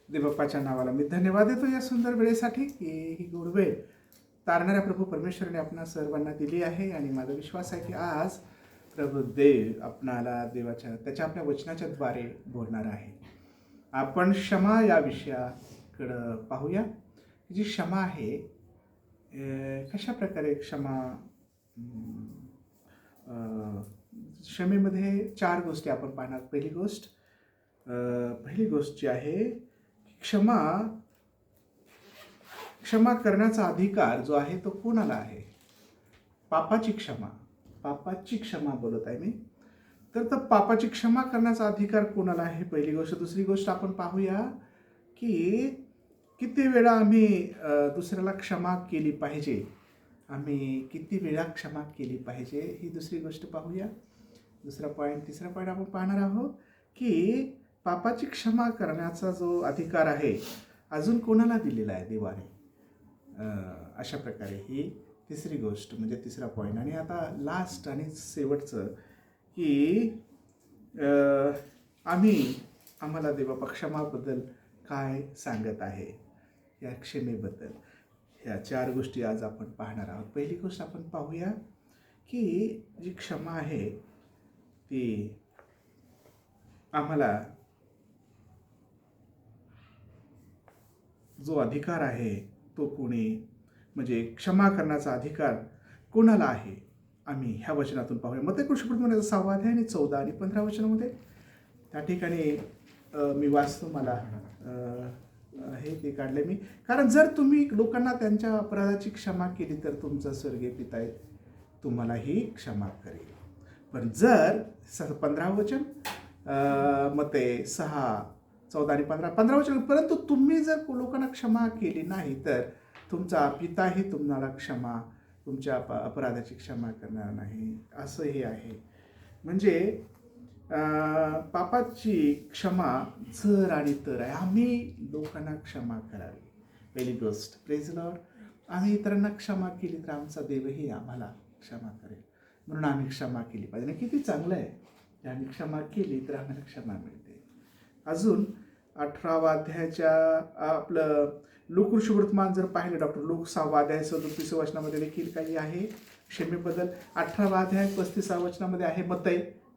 देवबाप्पाच्या नावाला मी धन्यवाद देतो या सुंदर वेळेसाठी की ही गोड वेळ तारणाऱ्या प्रभू परमेश्वराने आपणा सर्वांना दिली आहे. आणि माझा विश्वास आहे की आज प्रभू देव आपणाला देवाच्या त्याच्या आपल्या वचनाच्या द्वारे बोलणार आहे. आपण क्षमा या विषयाकडं पाहूया. जी क्षमा आहे, कशा प्रकारे क्षमा, क्षमेमध्ये 4 गोष्टी आपण पाहणार. पहिली गोष्ट जी आहे, क्षमा करण्याचा अधिकार जो आहे तो कोणाला आहे? पापाची क्षमा बोलत आहे मी. तर पापाची क्षमा करण्याचा अधिकार कोणाला आहे? पहिली गोष्ट. दुसरी गोष्ट आपण पाहूया की किती वेळा आम्ही दुसऱ्याला क्षमा केली पाहिजे. आम्ही किती वेळा क्षमा केली पाहिजे ही दुसरी गोष्ट पाहूया. तिसरा पॉईंट आपण पाहणार आहोत की पापाची क्षमा करण्याचा जो अधिकार आहे अजून कोणाला दिलेला आहे? देवाने. अशा प्रकारे ही तिसरी गोष्ट म्हणजे तिसरा पॉईंट. आणि आता लास्ट आणि शेवटचं की आम्हाला देवबाप्पा क्षमाबद्दल काय सांगत आहे, या क्षमेबद्दल. ह्या 4 गोष्टी आज आपण पाहणार आहोत. पहिली गोष्ट आपण पाहूया की जी क्षमा आहे ती आम्हाला जो अधिकार आहे तो कोणी, म्हणजे क्षमा करण्याचा अधिकार कोणाला आहे, आम्ही ह्या वचनातून पाहूया. मत्ती कृष्णकृतीमध्ये 6 अध्याय आणि 14 आणि 15 वचनामध्ये त्या ठिकाणी मी वाचतो. मला हे ते काढले मी. कारण जर तुम्ही लोकांना त्यांच्या अपराधाची क्षमा केली तर तुमचा स्वर्गीय पिता तुम्हालाही क्षमा करेल. पण जर 15 वचन, मत्ती 6:14 आणि 15 वचन, परंतु तुम्ही जर लोकांना क्षमा केली नाही तर तुमचा पिताही तुम्हाला तुमच्या अपराधाची क्षमा करणार नाही. असं हे आहे. म्हणजे पापाची क्षमा जर आणि तर आहे. आम्ही लोकांना क्षमा करावी. पहिली गोष्ट. Praise Lord. आम्ही इतरांना क्षमा केली तर आमचा देवही आम्हाला क्षमा करेल. म्हणून आम्ही क्षमा केली पाहिजे. आणि किती चांगलं आहे, आम्ही क्षमा केली तर आम्हाला क्षमा मिळते. अजून 18व्या अध्यायाच्या आपलं लूक वृत्तमान जर पाहिलं, डॉक्टर लूक 6 अध्याय 37 वचनामध्ये देखील काही आहे क्षमेबद्दल. 18वा अध्याय 35 वचनामध्ये आहे.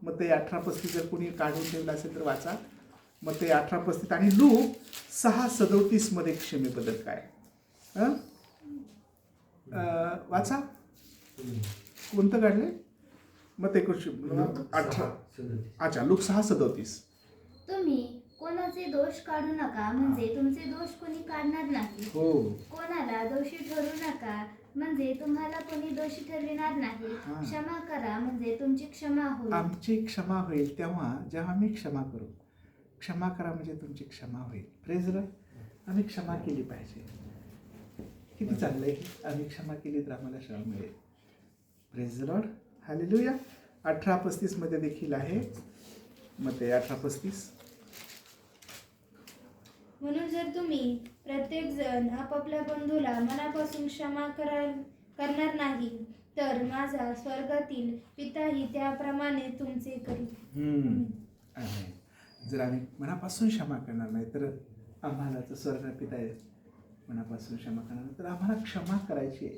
मत्ती 18:35 जर कोणी काढून ठेवलं असेल तर वाचा. मत्ती 18:35 आणि लूक 6:37 मध्ये क्षमेबद्दल काय वाचा. कोणतं काढले? मत्ती 18. अच्छा, लूक 6:37. तुम्ही कोणाचे दोष काढू नका, म्हणजे तुमचे दोष कोणी काढणार नाही. हो. कोणाला दोषी ठरू नका, म्हणजे तुम्हाला कोणी दोषी ठरविणार नाही. क्षमा करा, म्हणजे तुमची क्षमा होईल. आमची क्षमा होईल तेव्हा जेव्हा आम्ही क्षमा करू. क्षमा करा म्हणजे तुमची क्षमा होईल. Praise Lord. आम्ही क्षमा केली पाहिजे. किती चांगलं आहे. आम्ही क्षमा केली तर आम्हाला क्षमा मिळेल. Praise Lord. हालेलुया. 18:35 मध्ये देखील आहे. मत्ती 18:35. म्हणून जर तुम्ही प्रत्येक जण आपापल्या बंधूला मनापासून क्षमा करणार नाही तर माझा स्वर्गातील पिताही त्याप्रमाणे तुमचे करील. जर आम्ही मनापासून क्षमा करणार नाही तर आम्हाला तर स्वर्ग पिता मनापासून क्षमा करणार नाही तर आम्हाला क्षमा करायची आहे.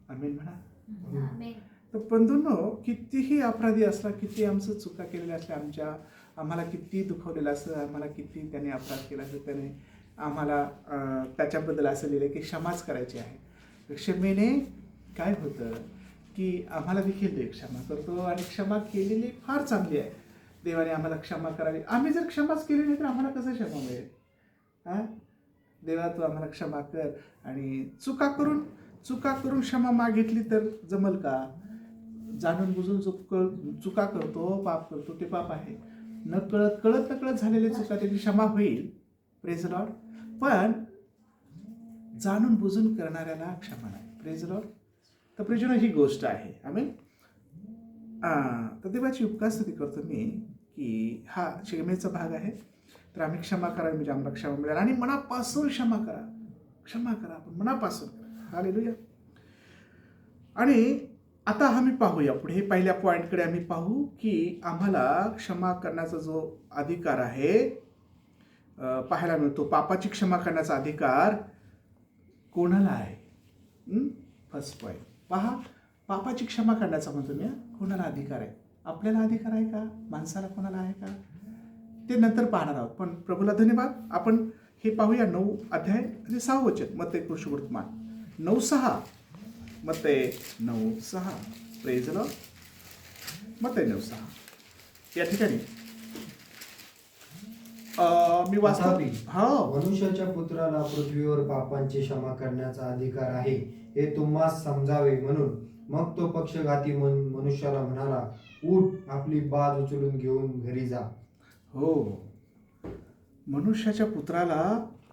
आमेन म्हणा. तर बंधूंनो, कितीही अपराधी असला, किती आमचं चुका केलेल्या असल्या, आम्हाला किती दुखवलेलं असं, आम्हाला किती त्याने अपराध केला असं, त्याने आम्हाला त्याच्याबद्दल असं लिहिलं की क्षमाच करायची आहे. क्षमेने काय होतं की आम्हाला देखील देव क्षमा करतो. आणि क्षमा केलेली फार चांगली आहे. देवाने आम्हाला क्षमा करावी. आम्ही जर क्षमाच केली नाही तर आम्हाला कसं क्षमा मिळेल? देवा, तू आम्हाला क्षमा कर. आणि चुका करून क्षमा मागितली तर जमल का? जाणून बुजून चुका करतो, पाप करतो, ते पाप आहे. कळत झालेले चुका त्याची क्षमा होईल. Praise Lord. पण जाणून बुजून करणाऱ्याला क्षमा नाही. Praise Lord. तर प्रेजनो, ही गोष्ट आहे. आम्ही तर देवाची उपकारस्तुती करतो मी की हा क्षमेचा भाग आहे. तर आम्ही क्षमा करावी म्हणजे आम्हाला क्षमा मिळेल. आणि मनापासून क्षमा करा. आपण मनापासून करा. हालेलुया. आणि आता आम्ही पाहूया पुढे पहिल्या पॉईंटकडे आम्ही पाहू की आम्हाला क्षमा करण्याचा जो अधिकार आहे पाहायला मिळतो. पापाची क्षमा करण्याचा अधिकार कोणाला आहे? फर्स्ट पॉईंट पहा, पापाची क्षमा करण्याचा म्हणतो मी, कोणाला अधिकार आहे? आपल्याला अधिकार आहे का? माणसाला कोणाला आहे का? ते नंतर पाहणार आहोत. पण प्रभूला धन्यवाद. आपण हे पाहूया 9 अध्याय आणि 6 वचन. मत्ते कृष्णवर्तमान 9:6. मत्ते 9:6. Praise Lord. मत्ते 9:6 या ठिकाणी मी वाचतो. तथापि मनुष्याच्या पुत्राला पृथ्वीवर पापांची क्षमा करण्याचा अधिकार आहे हे तुम्हास समजावे म्हणून मग तो पक्षघाती मनुष्याला म्हणाला, उठ, आपली बाज उचलून घेऊन घरी जा. हो, मनुष्याच्या पुत्राला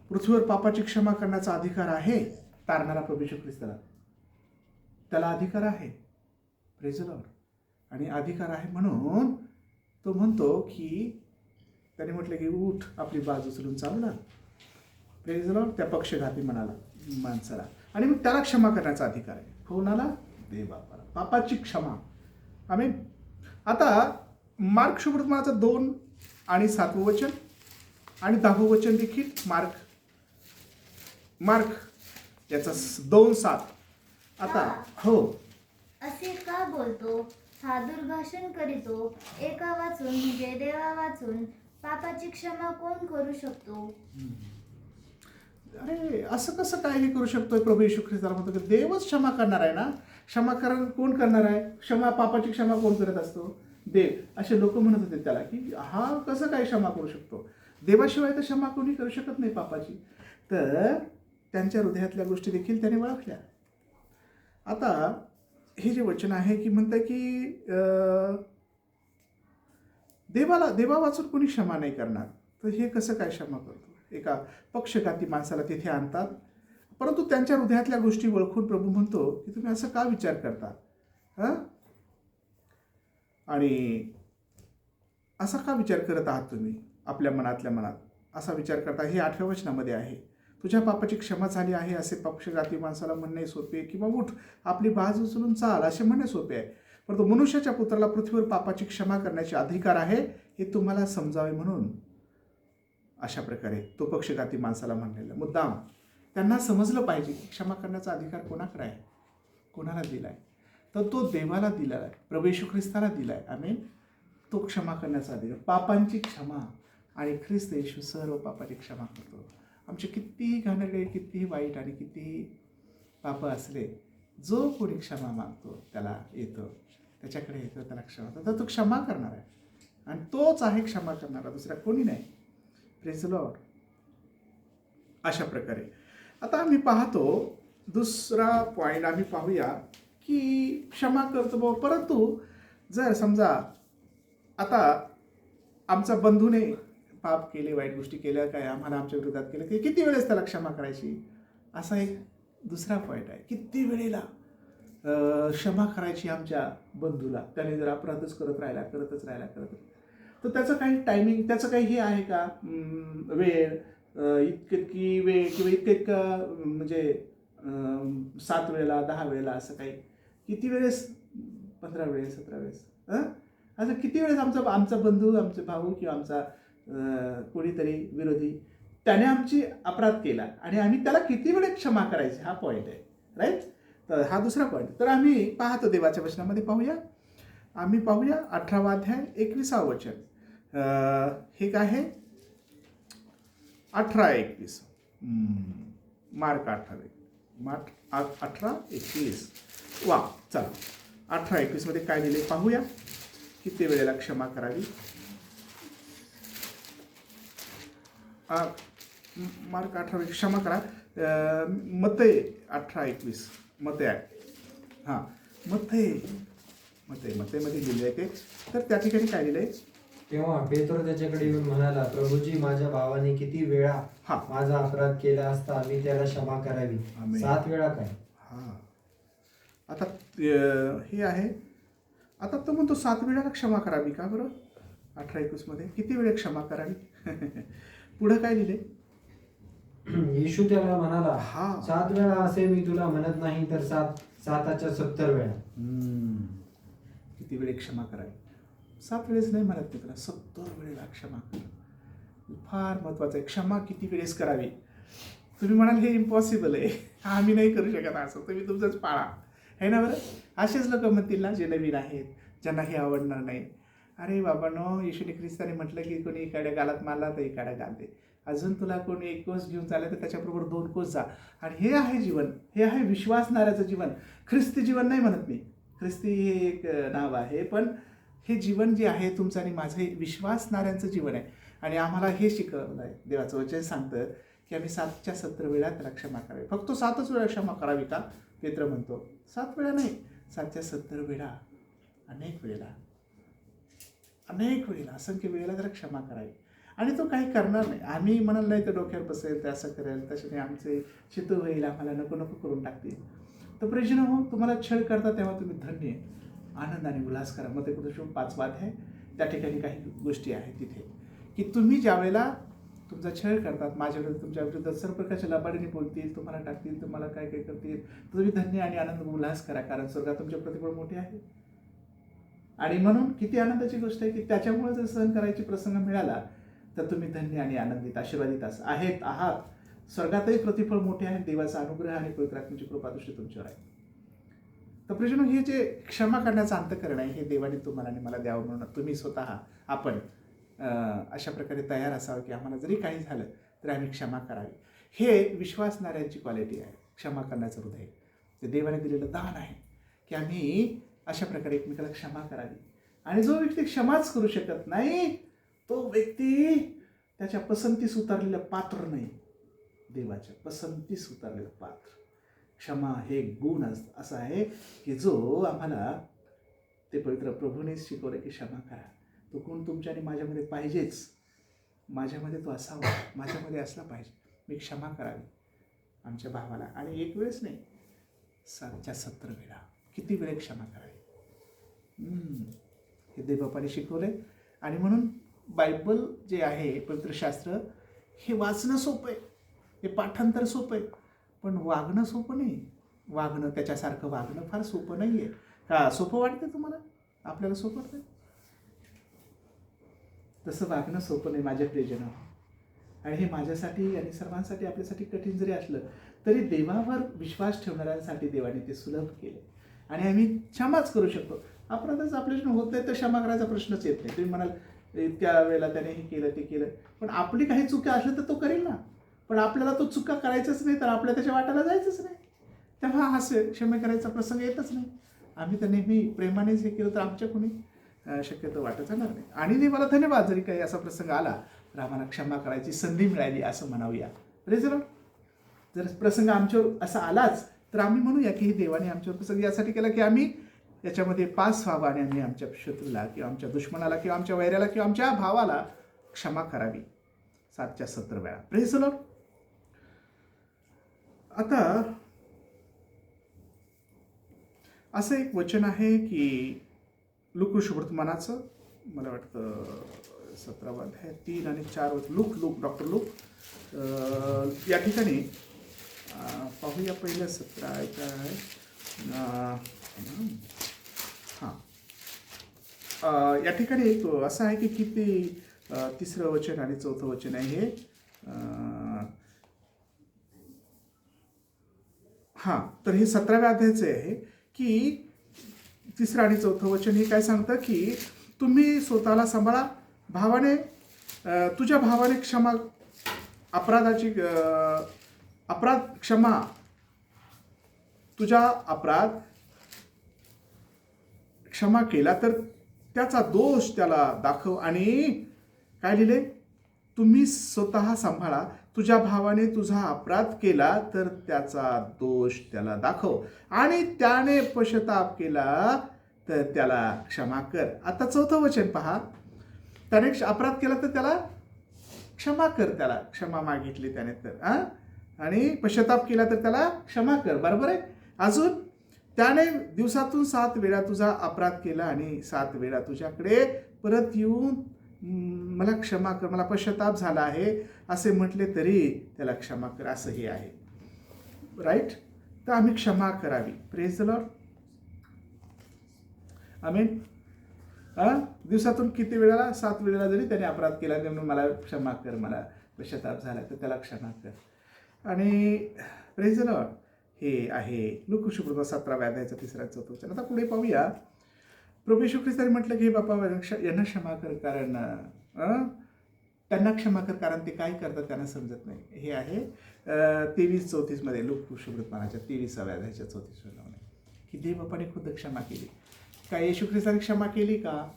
पृथ्वीवर पापाची क्षमा करण्याचा अधिकार आहे. तारणारा प्रभू येशू ख्रिस्ताला त्याला अधिकार आहे. Praise the Lord. आणि अधिकार आहे म्हणून तो म्हणतो की त्याने म्हटलं की उठ, आपली बाजू उचलून चालू लाग. Praise the Lord. त्या पक्षघाती म्हणाला माणसाला, आणि मग त्याला क्षमा करण्याचा अधिकार आहे. कोणाला? देवबापाला. पापाची क्षमा. आम्ही आता मार्क शुभवर्तमानाचं 2 आणि 7 वचन आणि 10 वचन देखील मार्क याचा 2:7. आता हो, असे का बोलतो? हा दुर्भाषण करीतो. एका वाचून म्हणजे देवा वाचून पापाची क्षमा कोण करू शकतो? अरे असं कसं काय हे करू शकतोय? प्रभू येशू ख्रिस्ताला म्हणतो की देवच क्षमा करणार आहे ना. क्षमा कोण करणार आहे? पापाची क्षमा कोण करत असतो? देव. असे लोक म्हणत होते त्याला की हा कसं काय क्षमा करू शकतो? देवाशिवाय तर क्षमा कोणी करू शकत नाही पापाची. तर त्यांच्या हृदयातल्या गोष्टी देखील त्याने ओळखल्या. आता हे जे वचन आहे की म्हणतं की देवा वाचून कोणी क्षमा नाही करणार, तर हे कसं काय क्षमा करतो? एका पक्षघाती माणसाला तिथे आणतात, परंतु त्यांच्या हृदयातल्या गोष्टी ओळखून प्रभू म्हणतो की तुम्ही असं का विचार करता? आणि असा का विचार करत आहात तुम्ही आपल्या मनातल्या मनात? असा विचार करता. हे 8व्या वचनामध्ये आहे. तुझ्या पापाची क्षमा झाली आहे असे पक्षघाती माणसाला म्हणणे सोपे, किंवा उठ, आपली बाज उचलून चाल असे म्हणणे सोपे आहे. परंतु मनुष्याच्या पुत्राला पृथ्वीवर पापाची क्षमा करण्याचे अधिकार आहे हे तुम्हाला समजावे म्हणून अशा प्रकारे तो पक्षघाती माणसाला म्हणलेला मुद्दाम त्यांना समजलं पाहिजे की क्षमा करण्याचा अधिकार कोणाकडे आहे, कोणाला दिला आहे? तर तो देवाला दिला आहे, प्रभू येशू ख्रिस्ताला दिला आहे. आम्ही तो क्षमा करण्याचा अधिकार, पापांची क्षमा. आणि ख्रिस्त येशू सर्व पापाची क्षमा करतो. आमचे कितीही घाणेरडे, कितीही वाईट आणि कितीही पाप असले, जो कोणी क्षमा मागतो त्याला येतो, त्याच्याकडे येतो, त्याला क्षमा होतो, तर तो क्षमा करणार आहे. आणि तोच आहे क्षमा करणारा, दुसरा कोणी नाही. Praise the Lord. अशा प्रकारे आता आम्ही पाहतो दुसरा पॉईंट आम्ही पाहूया की क्षमा करतो बाबा, परंतु जर समजा आता आमचा बंधूने पाप केले, वाईट गोष्टी केल्या, काय आम्हाला आमच्या विरोधात केलं, की किती वेळेस त्याला क्षमा करायची? असा एक दुसरा पॉईंट आहे. किती वेळेला क्षमा करायची आमच्या बंधूला? त्याने जर अपराधच करतच राहिला तर त्याचं काही टायमिंग, त्याचं काही हे आहे का? वेळ, इतकी वेळ किंवा इतकं म्हणजे 7 वेळेला, 10 वेळेला, असं काही? किती वेळेस? 15 वेळेस, 17 वेळेस? असं किती वेळेस आमचा बंधू, आमचे भाऊ किंवा आमचा कोणीतरी विरोधी त्याने आमची अपराध केला आणि आम्ही त्याला किती वेळेस क्षमा करायची? हा पॉईंट आहे, राईट? तर हा दुसरा पॉईंट. तर आम्ही पाहतो देवाच्या वचनामध्ये पाहूया. आम्ही पाहूया 18वा अध्याय 21वे वचन. हे काय आहे? 18:21. मार्क 18:21. वा, चला 18:21 मध्ये काय लिहिले पाहूया. किती वेळेला क्षमा करावी? मार्क 18, क्षमा करा. मत्ते 18:21. मत्ते हां मत्तेमध्ये लिहिले आहे ते. तर त्या ठिकाणी काय लिहिलंय? तेव्हा पेत्र त्याच्याकडे येऊन म्हणाला, प्रभूजी, माझ्या भावाने किती वेळा माझा अपराध केला असता मी त्याला क्षमा करावी? 7 वेळा काय? आता हे आहे. आता तो म्हणतो 7 वेळेला क्षमा करावी. का बरं? 18:21 मध्ये किती वेळा क्षमा करावी? पुढे काय लिहिले? येशू त्याला म्हणाला, 7 वेळा असे मी तुला म्हणत नाही, तर 7च्या 70 वेळा. किती वेळे क्षमा करावी? 7 वेळेस नाही म्हणत मी तुला, 70 वेळेला क्षमा कर. फार महत्त्वाचं आहे. क्षमा किती वेळेस करावी. तुम्ही म्हणाल हे इम्पॉसिबल आहे, आम्ही नाही करू शकत असं. तुम्ही तुमचंच पाळा, आहे ना बरं. असेच लोक म्हणतील ना जे नवीन आहेत, ज्यांना हे आवडणार नाही, अरे बाबांनो, येशूने ख्रिस्ताने म्हटलं की कोणी एखाद्या गालात मारला तर एखाद्या गाल दे. अजून तुला कोणी एक कोस घेऊन चाललं तर त्याच्याबरोबर 2 कोस जा. आणि हे आहे जीवन, हे आहे विश्वासणाऱ्याचं जीवन. ख्रिस्ती जीवन नाही म्हणत मी, ख्रिस्ती हे एक नाव आहे, पण हे जीवन जे आहे तुमचं आणि माझं हे विश्वासणाऱ्यांचं जीवन आहे. आणि आम्हाला हे शिकवलं आहे, देवाचं वचन सांगतं की आम्ही 7च्या 70 वेळा त्याला क्षमा करावी. फक्त 7च वेळा क्षमा करावी का, पेत्र म्हणतो. 7 वेळा नाही, 7च्या 70 वेळा, अनेक वेळेला, असंख्य वेळेला त्याला क्षमा करावी. आणि तो काही करणार नाही. आम्ही म्हणाल नाही तर डोक्यावर बसेल, तर असं करेल, तशाने आमचे चित्त होईल, आम्हाला नको नको करून टाकतील. तर प्रियजन हो, तुम्हाला छळ करता तेव्हा तुम्ही धन्य, आनंदाने उल्हास करा. मग ते कुठे 5 आहे, त्या ठिकाणी काही गोष्टी आहेत तिथे की तुम्ही ज्या वेळेला तुमचा छळ करतात, माझ्या विरुद्ध, तुमच्या विरुद्ध सर्व प्रकारच्या लबाडीने बोलतील, तुम्हाला टाकतील, तुम्हाला काय काय करतील, तुम्ही धन्य आणि आनंद उल्हास करा, कारण स्वर्गात तुमचे प्रतिफळ मोठे आहे. आणि म्हणून किती आनंदाची गोष्ट आहे की त्याच्यामुळे जर सहन करायची प्रसंग मिळाला तर तुम्ही धन्य आणि आनंदित, आशीर्वादित आहात. स्वर्गातही प्रतिफळ मोठे आहे. देवाचा अनुग्रह आणि पवित्र आत्म्याची कृपादृष्टी तुमच्यावर आहे. तर प्रियजनो, हे जे क्षमा करण्याचं अंतःकरण आहे, हे देवाने तुम्हाला आणि मला द्यावं म्हणून तुम्ही स्वतः आपण अशा प्रकारे तयार असावं की आम्हाला जरी काही झालं तर आम्ही क्षमा करावी. हे विश्वासणाऱ्यांची क्वालिटी आहे, क्षमा करण्याचं हृदय. ते देवाने दिलेलं दान आहे की आम्ही अशा प्रकारे एकमेकाला क्षमा करावी. आणि जो व्यक्ती क्षमाच करू शकत नाही, तो व्यक्ती त्याच्या पसंतीस उतरलेलं पात्र नाही, देवाच्या पसंतीस उतरलेलं पात्र. क्षमा हे गुण असं आहे की जो आम्हाला ते पवित्र प्रभूनेच शिकवलं की क्षमा करा. तो गुण तुमच्या आणि माझ्यामध्ये पाहिजेच, माझ्यामध्ये तो असावा, माझ्यामध्ये असला पाहिजे. मी क्षमा करावी आमच्या भावाला. आणि एक वेळेस नाही, 7च्या 70 वेळा. किती वेळ क्षमा करावी, हे देवबापाने शिकवले. आणि म्हणून बायबल जे आहे, पवित्रशास्त्र, हे वाचणं सोपं आहे, हे पाठांतर सोपं आहे, पण वागणं सोपं नाही. त्याच्यासारखं वागणं फार सोपं नाही आहे. का सोपं वाटतं तुम्हाला? आपल्याला सोपं वाटतं? तसं वागणं सोपं नाही माझ्या प्रियजनं. आणि हे माझ्यासाठी आणि सर्वांसाठी, आपल्यासाठी कठीण जरी असलं तरी देवावर विश्वास ठेवणाऱ्यांसाठी देवाने ते सुलभ केले. आणि आम्ही क्षमाच करू शकतो. अपराधच आपल्याकडून होत नाही तर क्षमा करायचा प्रश्नच येत नाही. तुम्ही म्हणाल इतक्या वेळेला त्याने हे केलं ते केलं, पण आपली काही चुका असल्या तर तो करेल ना. पण आपल्याला तो चुका करायचंच नाही तर आपल्या त्याच्या वाटाला जायचंच नाही, तेव्हा हा क्षमा करायचा प्रसंग येतच नाही. आम्ही तर नेहमी प्रेमानेच हे केलं तर आमच्या कोणी शक्यतो वाटत जाणार नाही. आणि देवाला धन्यवाद, जरी काही असा प्रसंग आला तर आम्हाला क्षमा करायची संधी मिळाली असं म्हणावूया. Praise Lord. जर प्रसंग आमच्यावर असा आलाच तर आम्ही म्हणूया की हे देवाने आमच्यावर प्रसंग यासाठी केला की आम्ही याच्यामध्ये पास व्हावं आणि आम्ही आमच्या शत्रूला किंवा आमच्या दुश्मनाला किंवा आमच्या वैऱ्याला किंवा आमच्या भावाला क्षमा करावी 7च्या 70 वेळा. Praise Lord. आता असं एक वचन आहे की लूक शुभवर्तमानाचं, मला वाटतं 17 अध्याय 3 आणि 4 लूक डॉक्टर लूक या ठिकाणी पाहूया. पहिलं 17 आहे. या ठिकाणी एक असं आहे की किती 3रं वचन आणि 4थं वचन आहे हे. तर हे 17व्या अध्यायाचे आहे की 3रं आणि 4थं वचन हे काय सांगतं की तुम्ही स्वतःला सांभाळा, तुझ्या भावाने अपराध क्षमा केला तर त्याचा दोष त्याला दाखव. आणि काय लिहिले? तुम्ही स्वतः सांभाळा, तुझ्या भावाने तुझा अपराध केला तर त्याचा दोष त्याला दाखव, आणि त्याने पश्चाताप केला तर त्याला क्षमा कर. आता 4थं वचन पहा. त्याने अपराध केला तर त्याला क्षमा कर, त्याला क्षमा मागितली त्याने तर, आणि पश्चाताप केला तर त्याला क्षमा कर. बरोबर आहे. अजून त्याने दिवसातून 7 वेळा तुझा अपराध केला आणि 7 वेळा तुझ्याकडे परत येऊन मला क्षमा कर, मला पश्चाताप झाला आहे असे म्हटले तरी त्याला क्षमा कर, असं हे आहे. राईट. तर आम्ही क्षमा करावी. Praise the lord. आमेन. दिवसातून किती वेळेला 7 वेळेला जरी त्याने अपराध केला म्हणून मला क्षमा कर, मला पश्चाताप झाला तर त्याला क्षमा कर. आणि प्रेज द लॉर्ड. हे आहे लूका 17व्या अध्यायाचा 3-4 वचन. आता पुढे पाहूया. प्रभू येशू ख्रिस्ताने म्हटलं की हे बापा यांना क्षमा कर, कारण त्यांना क्षमा कर, कारण ते काय करतात त्यांना समजत नाही. हे आहे 23-34 मध्ये लूका 23व्या अध्यायाच्या 34 वचनामध्ये की देव बापाने खुद क्षमा केली. काय येशू ख्रिस्ताने क्षमा केली का?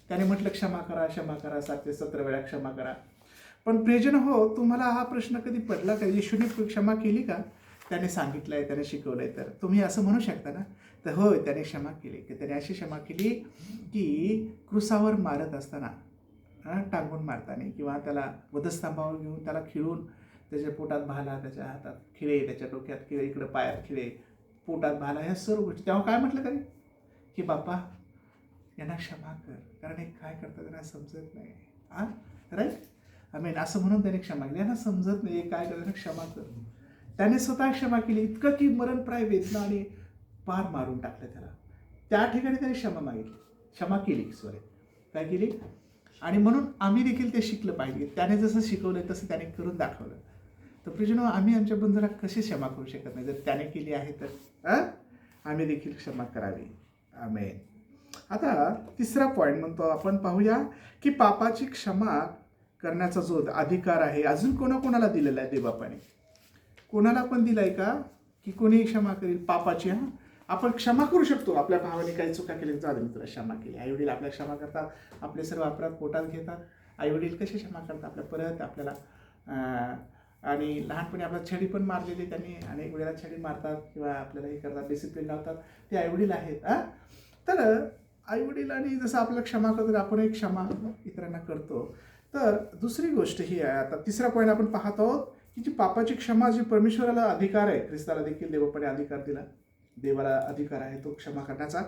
त्याने म्हटलं क्षमा करा, क्षमा करा, 7 ते 17 वेळा क्षमा करा. पण प्रियजन हो, तुम्हाला हा प्रश्न कधी पडला का येशूने क्षमा केली का? त्याने सांगितलंय, त्याने शिकवलंय, तर तुम्ही असं म्हणू शकता ना, तर होय त्याने क्षमा केली. की त्याने अशी क्षमा केली की क्रुसावर मारत असताना, टांगून मारताना किंवा त्याला वधस्तंभावर घेऊन त्याला खिळून, त्याच्या पोटात भाला, त्याच्या हातात खिळे, त्याच्या डोक्यात खिळे, इकडं पायात खिळे, पोटात भाला, ह्या सर्व गोष्टी. तेव्हा काय म्हटलं त्याने की बापा यांना क्षमा कर, कारण हे काय करतात त्यांना समजत नाही. राईट. आम्ही असं म्हणून त्याने क्षमा केली. यांना समजत नाही काय करतात, क्षमा कर. त्याने स्वतः क्षमा केली, इतकं की मरणप्राय वेदना आणि पार मारून टाकलं त्याला. त्या ठिकाणी त्याने क्षमा केली. काय केली? आणि म्हणून आम्ही देखील ते शिकलं पाहिजे. त्याने जसं शिकवलं तसं त्याने करून दाखवलं. तर प्रियजनो, आम्ही आमच्या बंधूला कशी क्षमा करू शकत नाही? जर त्याने केली आहे तर आम्ही देखील क्षमा करावी. आमेन. आता तिसरा पॉईंट म्हणतो आपण, पाहूया की पापाची क्षमा करण्याचा जो अधिकार आहे अजून कोणाकोणाला दिलेला आहे देवबापाने? कोणाला पण दिलाय का की कोणी क्षमा करेल पापाची? आपण क्षमा करू शकतो. आपल्या भावाने काही चुका केली, जाऊ मी तुला क्षमा केली. आईवडील आपल्या क्षमा करतात, आपले सर्व अपराध पोटात घेतात. आईवडील कसे क्षमा करतात आपल्या, परत आपल्याला आणि लहानपणी आपल्याला छडी पण मारलेली त्यांनी, अनेक वेळेला छडी मारतात किंवा आपल्याला हे करतात, डिसिप्लिन लावतात, ते आईवडील आहेत. तर आईवडील आणि जसं आपल्याला क्षमा करतो आपणही क्षमा इतरांना करतो. तर दुसरी गोष्ट ही आहे, आता तिसरा पॉईंट आपण पाहत आहोत की जी पापाची क्षमा, जी परमेश्वराला अधिकार आहे, ख्रिस्ताला देखील देवापणे अधिकार दिला, देवाला अधिकार आहे तो क्षमा करण्याचा.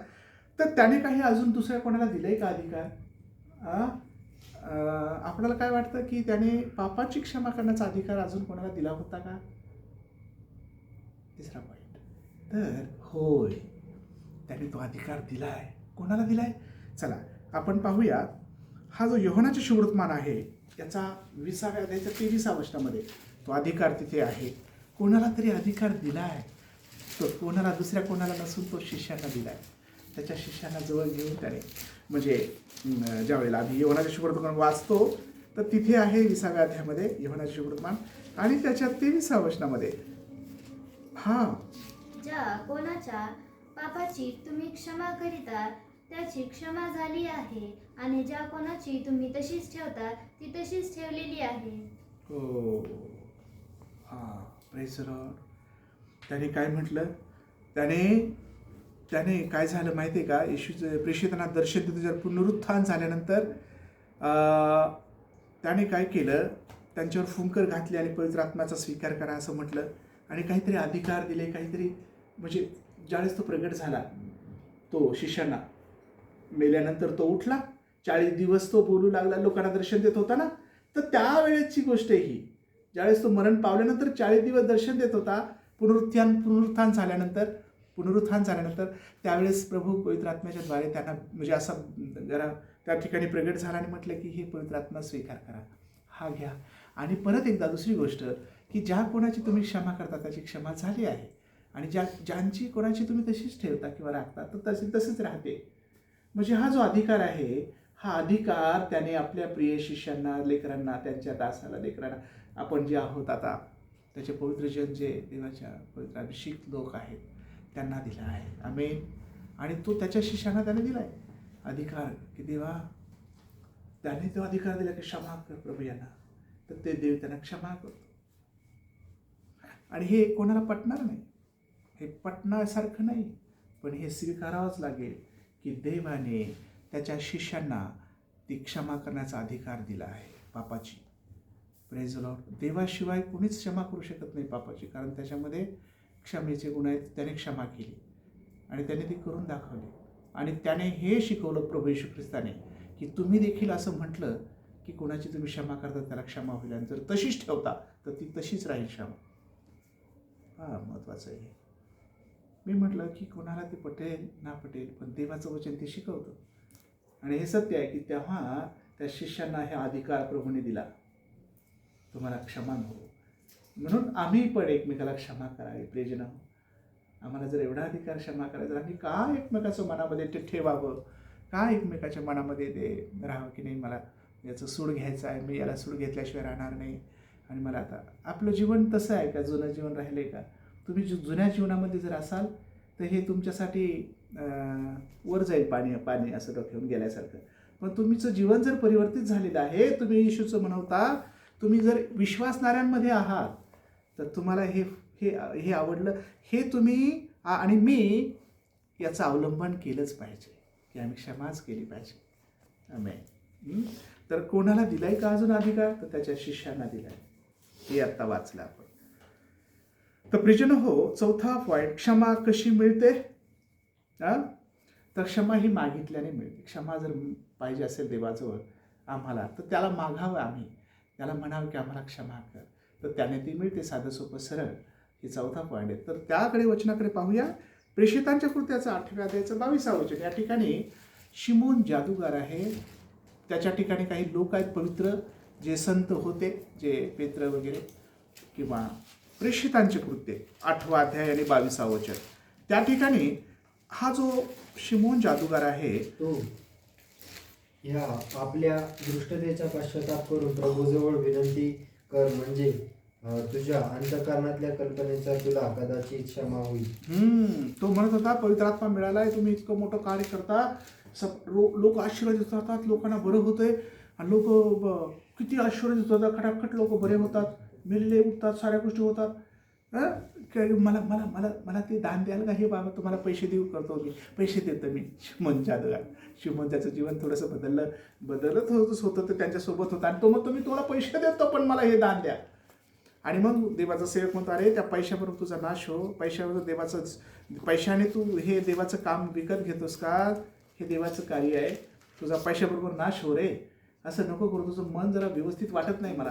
तर त्याने काही अजून दुसऱ्या कोणाला दिलंय का अधिकार? आपल्याला काय वाटतं की त्याने पापाची क्षमा करण्याचा अधिकार अजून कोणाला दिला होता का? तिसरा पॉईंट. तर होय, त्याने तो अधिकार दिलाय. कोणाला दिलाय? चला आपण पाहूया. हा जो योहानाचे सुवर्तमान आहे याचा 20व्या अध्यायाच्या 23व्या वचनामध्ये तो अधिकार तिथे आहे. कोणाला तरी अधिकार दिलाय. तो कोणाला, दुसऱ्या कोणाला नसून तो शिष्यांना दिलाय. त्याच्या शिष्यांना जवळ घेऊन त्याने, म्हणजे ज्यावेळेला आम्ही योहानाचे सुवर्तमान वाचतो तर तिथे आहे 20व्या अध्यायामध्ये योहानाचे सुवर्तमान आणि त्याच्या 23व्या वचनामध्ये ज्या कोणाच्या पापाची तुम्ही क्षमा करीता त्याची क्षमा झाली आहे, आणि ज्या कोणाची तुम्ही तशीच ठेवता ती तशीच ठेवलेली आहे. हो. Praise the Lord. त्याने काय म्हटलं? त्याने काय झालं माहिती आहे का? येशूचं प्रेषितांना दर्शन देतो. जर पुनरुत्थान झाल्यानंतर त्याने काय केलं? त्यांच्यावर फुंकर घातली आणि पवित्र आत्म्याचा स्वीकार करा असं म्हटलं आणि काहीतरी अधिकार दिले, काहीतरी, म्हणजे ज्यावेळेस तो प्रगट झाला, तो शिष्यांना मेल्यानंतर तो उठला, 40 दिवस तो बोलू लागला, लोकांना दर्शन देत होता ना. तर त्यावेळेची गोष्ट आहे ही. ज्यावेळेस तो मरण पावल्यानंतर 40 दिवस दर्शन देत होता, पुनरुत्थान झाल्यानंतर त्यावेळेस प्रभू पवित्र आत्म्याच्या द्वारे त्यांना, म्हणजे असा जरा त्या ठिकाणी प्रगट झाला आणि म्हटलं की हे पवित्र आत्मा स्वीकार करा, हा घ्या. आणि परत एकदा दुसरी गोष्ट की ज्या कोणाची तुम्ही क्षमा करता त्याची क्षमा झाली आहे, आणि ज्यांची कोणाची तुम्ही तशीच ठेवता किंवा राखता तर तसेच राहते. म्हणजे हा जो अधिकार आहे, हा अधिकार त्याने आपल्या प्रिय शिष्यांना, लेकरांना, त्यांच्या दासाला, लेकरांना, आपण जे आहोत आता त्याचे पवित्र जन, जे देवाच्या पवित्र अभिषेक लोक आहेत, त्यांना दिला आहे. आमेन. आणि तो त्याच्या शिष्यांना त्याने दिलाय अधिकार की देवा, त्याने तो अधिकार दिला की क्षमा कर प्रभू यांना, तर ते देव त्यांना क्षमा करतो. आणि हे कोणाला पटणार नाही, हे पटण्यासारखं नाही, पण हे स्वीकारावंच लागेल की देवाने त्याच्या शिष्यांना ती क्षमा करण्याचा अधिकार दिला आहे पापाची. Praise the lord. देवाशिवाय कोणीच क्षमा करू शकत नाही पापाची, कारण त्याच्यामध्ये क्षमेचे गुण आहेत. त्याने क्षमा केली आणि त्याने ती करून दाखवली. आणि त्याने हे शिकवलं प्रभू येशू ख्रिस्ताने की तुम्ही देखील असं म्हटलं की कोणाची तुम्ही क्षमा करता त्याला क्षमा होईल, आणि जर तशीच ठेवता तर ती तशीच राहील क्षमा. महत्त्वाचं आहे. मी म्हटलं की कोणाला ते पटेल ना पटेल, पण देवाचं वचन ते शिकवतं. आणि हे सत्य आहे की तेव्हा त्या शिष्यांना हे अधिकार प्रभूने दिला, तुम्हाला क्षमा हो. म्हणून आम्ही पण एकमेकाला क्षमा करावी. प्रियजन हो, आम्हाला जर एवढा अधिकार क्षमा करायचा, आम्ही का एकमेकाचं मनामध्ये ते ठेवावं, का एकमेकाच्या मनामध्ये ते राहावं की नाही मला याचं सूड घ्यायचं आहे, मी याला सूड घेतल्याशिवाय राहणार नाही. आणि मला आता आपलं जीवन तसं आहे का, जुनं जीवन राहिलं का? तुम्ही जुन्या जीवनामध्ये जर असाल तर हे तुमच्यासाठी वर जाईल पाणी पाणी असं डोक्यावरून गेल्यासारखं. पण तुमचं जीवन जर परिवर्तित झालेलं आहे, तुम्ही येशूचं म्हणवता, तुम्ही जर विश्वासणाऱ्यांमध्ये आहात, तर तुम्हाला हे हे हे आवडलं, हे तुम्ही आणि मी याचं अवलंबन केलंच पाहिजे की आम्ही क्षमाच केली पाहिजे. आमेन. तर कोणाला दिलाय का अजून अधिकार? तर त्याच्या शिष्यांना दिलाय. हे आत्ता वाचलं आपण. तर प्रियजन हो, चौथा पॉईंट, क्षमा कशी मिळते? तर क्षमा ही मागितल्याने मिळते. क्षमा जर पाहिजे असेल देवाजवळ आम्हाला, तर त्याला मागावं, आम्ही त्याला म्हणावं की आम्हाला क्षमा कर, तर त्याने ती मिळते. साधं सोपं सरळ. हे चौथा पॉईंट आहे. तर त्याकडे वचनाकडे पाहूया. प्रेषितांच्या कृत्याचं 8व्या अध्यायाचं 22 वचन. या ठिकाणी शिमोन जादूगार आहे, त्याच्या ठिकाणी काही लोक आहेत पवित्र, जे संत होते, जे पेत्र वगैरे, किंवा प्रेषितांचे कृत्य 8वा अध्याय आणि 22 वचन. त्या ठिकाणी हा जो शिमोन जादूगार आहे तो ह्या आपल्या दृष्टतेचा पश्चाताप करून प्रभूजवळ विनंती कर, म्हणजे तुझ्या अंतःकरणातल्या कल्पनेचा तुला कदाचित क्षमा होईल. तो म्हणत होता पवित्र आत्मा मिळालाय, तुम्ही इतकं मोठं कार्य करता, लोक आशीर्वादित होतात, लोकांना बरं होतंय, आणि लोक किती आशीर्वादित होतात, खटाखट लोक बरे होतात, मेलेले उठतात, साऱ्या गोष्टी होतात. मला मला मला मला ते दान द्याल का? हे बाबा तुम्हाला पैसे देऊ करतो मी, पैसे देतो मी. शिमोन जादूगार, शिमोन त्याचं जीवन थोडंसं बदलत होतं, तर त्यांच्यासोबत होतं, आणि तो म्हणतो मी तुम्हाला पैसे देतो, पण मला हे दान द्या. आणि मग देवाचा सेवक म्हणतो, अरे त्या पैशाबरोबर तुझा नाश हो, पैशाने तू हे देवाचं काम विकत घेतोस का? हे देवाचं कार्य आहे, तुझा पैशाबरोबर नाश हो रे, असं नको करू, तुझं मन जरा व्यवस्थित वाटत नाही मला.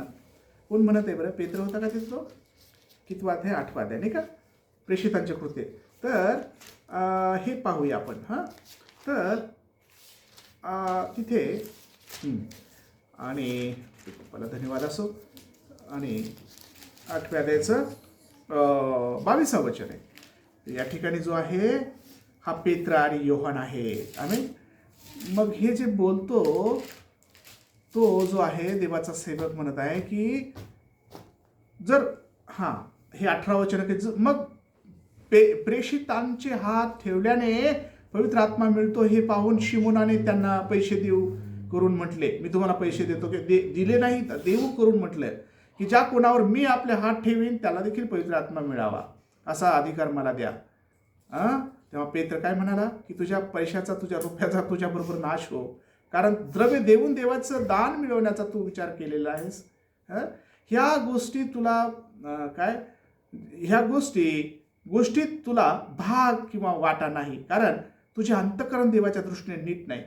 कोण म्हणत आहे बरं? पेत्र होता का तिथं? कितवा अध्याय? 8वा अध्याय, नाही का, प्रेषितांचे कृत्य. तर हे पाहूया आपण. तर तिथे आणि मला धन्यवाद असो, आणि 8व्या अध्यायाचं 22 वचन आहे. या ठिकाणी जो आहे हा पेत्र आणि योहान आहे. आम्ही मग हे जे बोलतो तो जो आहे देवाचा सेवक म्हणत आहे की जर हे 18 वचन आहे, मग प्रेषितांचे हात ठेवल्याने पवित्र आत्मा मिळतो हे पाहून शिमोनाने त्यांना पैसे देऊ करून म्हटले, मी तुम्हाला पैसे देतो, की दिले नाही तर देऊ करून म्हटलं की ज्या कोणावर मी आपले हात ठेवीन त्याला देखील पवित्र आत्मा मिळावा, असा अधिकार मला द्या. तेव्हा पेत्र काय म्हणाला की तुझ्या पैशाचा, तुझ्या रुपयाचा तुझ्याबरोबर नाश हो, कारण द्रव्य देऊन देवाचं दान मिळवण्याचा तू विचार केलेला आहेस. ह्या गोष्टी तुला ह्या गोष्टीत तुला भाग किंवा वाटा नाही, कारण तुझे अंतःकरण देवाच्या दृष्टीने नीट नाही.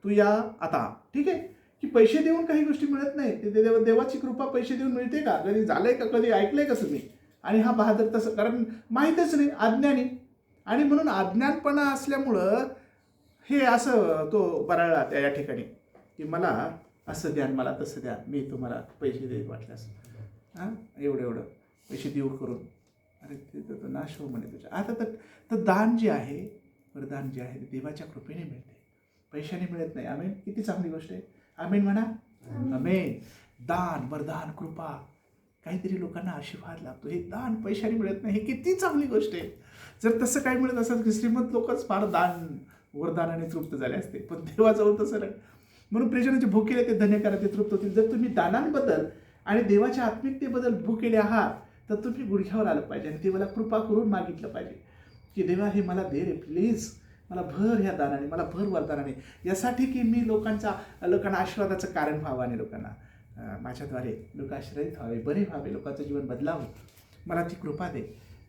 तू या आता ठीक आहे की पैसे देऊन काही गोष्टी मिळत नाही, ते देवाची कृपा पैसे देऊन मिळते का? कधी झालंय का? कधी ऐकलंय का तुम्ही? आणि हा बहादर तसं, कारण माहीतच नाही, अज्ञानी. आणि म्हणून अज्ञानपणा असल्यामुळं हे असं तो बराळला त्या या ठिकाणी की मला असं द्या, मला तसं द्या, मी तुम्हाला पैसे देत वाटल्यास एवढं पैसे देऊ करून, अरे ते तर नाश हो म्हणे तुझ्या. आता तर दान जे आहे, वरदान जे आहे, देवाच्या कृपेने मिळते, पैशाने मिळत नाही. आमेन. किती चांगली गोष्ट आहे. आमेन म्हणा. आमेन. दान, वरदान, कृपा, काहीतरी लोकांना आशीर्वाद लाभतो, हे दान पैशाने मिळत नाही. हे किती चांगली गोष्ट आहे. जर तसं काही मिळत असेल की श्रीमंत लोकच फार दान वरदानाने तृप्त झाले असते, पण देवाजवळ तसं नाही. म्हणून प्रेषणाचे भुकेले ते धन्य करा, ते तृप्त होतील. जर तुम्ही दानांबद्दल आणि देवाच्या आत्मिकतेबद्दल भुकेले आहात, तर तुम्ही गुडघ्यावर आलं पाहिजे आणि देवाला कृपा करून मागितलं पाहिजे की देवा हे मला दे रे, प्लीज मला भर ह्या दानाने, मला भर वरदानाने, यासाठी की मी लोकांना आशीर्वादाचं कारण व्हावं आणि लोकांना माझ्याद्वारे लोक आश्रयित व्हावे, बरे व्हावे, लोकांचं जीवन बदलावं, मला ती कृपा दे.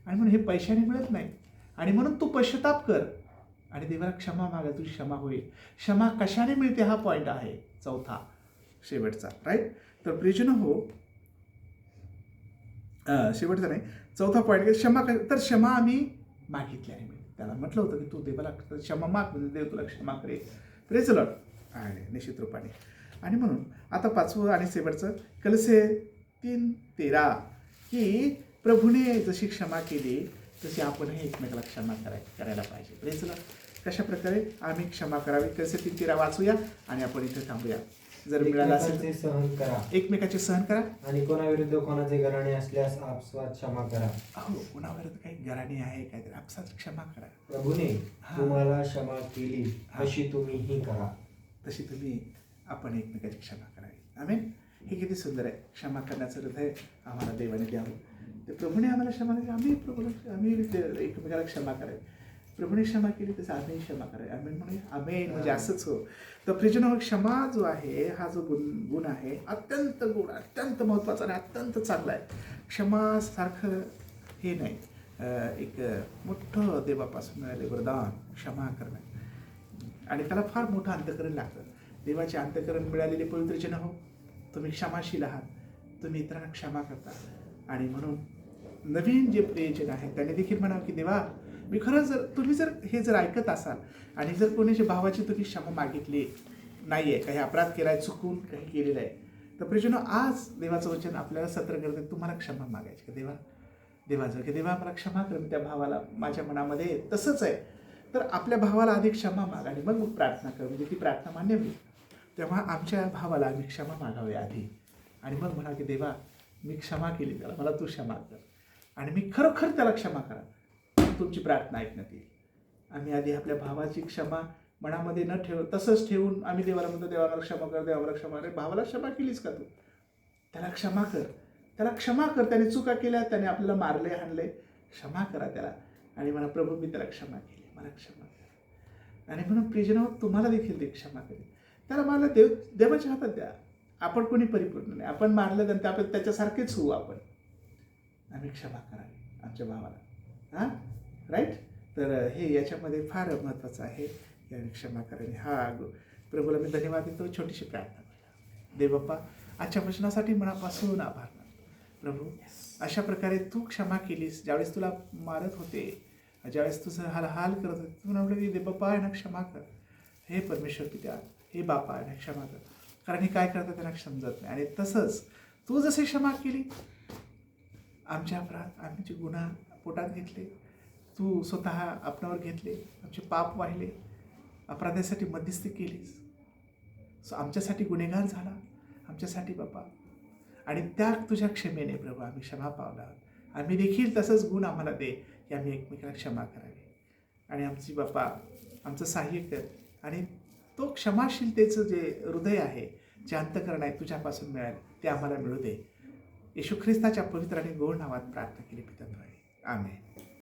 आणि म्हणून हे पैशाने मिळत नाही. आणि म्हणून तू पश्चाताप कर आणि देवाला क्षमा मागा, तुझी क्षमा होईल. क्षमा कशाने मिळते हा पॉईंट आहे चौथा, शेवटचा. राईट. तर प्रियजन हो, शेवटचा नाही, चौथा पॉईंट क्षमा. तर क्षमा आम्ही मागितल्याने मिळते. त्याला म्हटलं होतं की तू देवाला क्षमा माग, म्हणजे देव तुला क्षमा करेल. Praise the Lord. आहे निश्चित रूपाने. आणि म्हणून आता 5वं आणि शेवटचं कलसे 3:13 की प्रभूने जशी क्षमा केली तशी आपणही एकमेकाला क्षमा करायला पाहिजे. Praise Lord. कशा प्रकारे आम्ही क्षमा करावी कलसे 3:13 वाचूया आणि आपण इथे थांबूया. जर मिळालं असेल एकमेकांचे सहन करा एकमेकाचे सहन करा. आणि कोणाविरुद्ध कोणाचे घराणे असल्यास आपसात क्षमा करा. हो, कोणावर काही घराणे आहे काहीतरी आपसात क्षमा करा. प्रभूने हा. तुम्हाला क्षमा केली हा. तशी तुम्हीही करा. तशी तुम्ही आपण एकमेकाची क्षमा करावी. आमेन. हे किती सुंदर आहे. क्षमा करण्याचं हृदय आम्हाला देवाने द्यावं. ते प्रभूने आम्हाला क्षमा केली, आम्ही एकमेकाला क्षमा करावी. प्रभूने क्षमा केली तसं आम्ही क्षमा करावी. आमेन म्हणूया. आमेन म्हणजे असंच हो. तर प्रियजनो, क्षमा जो आहे हा जो गुण आहे अत्यंत गुण, अत्यंत महत्त्वाचा आणि अत्यंत चांगला आहे. क्षमासारखं हे नाही. एक मोठं देवापासून मिळाले वरदान क्षमा करणं आणि त्याला फार मोठं अंतःकरण लागतं. देवाचे अंतःकरण मिळालेले पवित्र जन हो, तुम्ही क्षमाशील आहात, तुम्ही इतरांना क्षमा करता. आणि म्हणून नवीन जे प्रियजन आहे त्याने देखील म्हणावं की देवा मी खरंच तुम्ही जर ऐकत असाल आणि जर कोणाच्या भावाची तुम्ही क्षमा मागितली नाही आहे, काही अपराध केला आहे, चुकून काही केलेलं आहे, तर प्रियजनो आज देवाचं वचन आपल्याला सत्र करते तुम्हाला क्षमा मागायची का देवाचं की देवा मला क्षमा कर, त्या भावाला माझ्या मनामध्ये तसंच आहे. तर आपल्या भावाला आधी क्षमा मागा आणि मग प्रार्थना कर, म्हणजे ती प्रार्थना मान्य होईल. तेव्हा आमच्या भावाला आम्ही क्षमा मागावी आधी आणि मग म्हणा की देवा मी क्षमा केली त्याला, मला तू क्षमा कर आणि मी खरोखर त्याला क्षमा करा. तुमची प्रार्थना ऐकण्यात येईल. आम्ही आधी आपल्या भावाची क्षमा मनामध्ये न तसंच ठेवून आम्ही देवाला म्हणतो देवाला क्षमा कर, देवाला क्षमा कर. भावाला क्षमा केलीस का तू? त्याला क्षमा कर, त्याने चुका केल्या, त्याने आपल्याला मारले हाणले, क्षमा करा त्याला आणि म्हणा प्रभू मी त्याला क्षमा केली, मला क्षमा कर. आणि म्हणून प्रियजनो तुम्हाला देखील ते क्षमा करेल. त्याला मला देवाच्या हातात द्या. आपण कोणी परिपूर्ण नाही, आपण मारलं तर आपण त्याच्यासारखेच होऊ. आम्ही क्षमा करावी आमच्या भावाला. हां, राईट. तर हे याच्यामध्ये फार महत्त्वाचं आहे की आम्ही क्षमा करावी. प्रभूला मी धन्यवाद देतो. छोटीशी प्रार्थना करूया. देव बाप्पा आजच्या वचनासाठी मनापासून आभार मानतो. प्रभू अशा प्रकारे तू क्षमा केलीस, ज्यावेळेस तुला मारत होते, ज्यावेळेस तुझं हाल करत होते, तू म्हणाल की देव बाप्पा यांना क्षमा कर, हे परमेश्वर पित्या, हे बापा यांना क्षमा कर, कारण हे काय करतात त्यांना समजत नाही. आणि तसंच तू जशी क्षमा केली आमचे अपराध, आमचे गुन्हा पोटात घेतले, तू स्वतः आपणावर घेतले, आमचे पाप वाहिले, अपराधासाठी मध्यस्थी केलीस, आमच्यासाठी गुन्हेगार झाला, आमच्यासाठी बापा. आणि त्या तुझ्या क्षमेने प्रभू आम्ही क्षमा पावला. आम्ही देखील तसंच गुण आम्हाला दे की आम्ही एकमेकाला क्षमा करावी. आणि आमची बापा आमचं सहाय्य कर आणि तो क्षमाशीलतेचं जे हृदय आहे, जे अंतःकरण आहे तुझ्यापासून मिळाले ते आम्हाला मिळू दे. येशू ख्रिस्ताच्या पवित्र आणि गोड नावात प्रार्थना केली पिता. आमेन.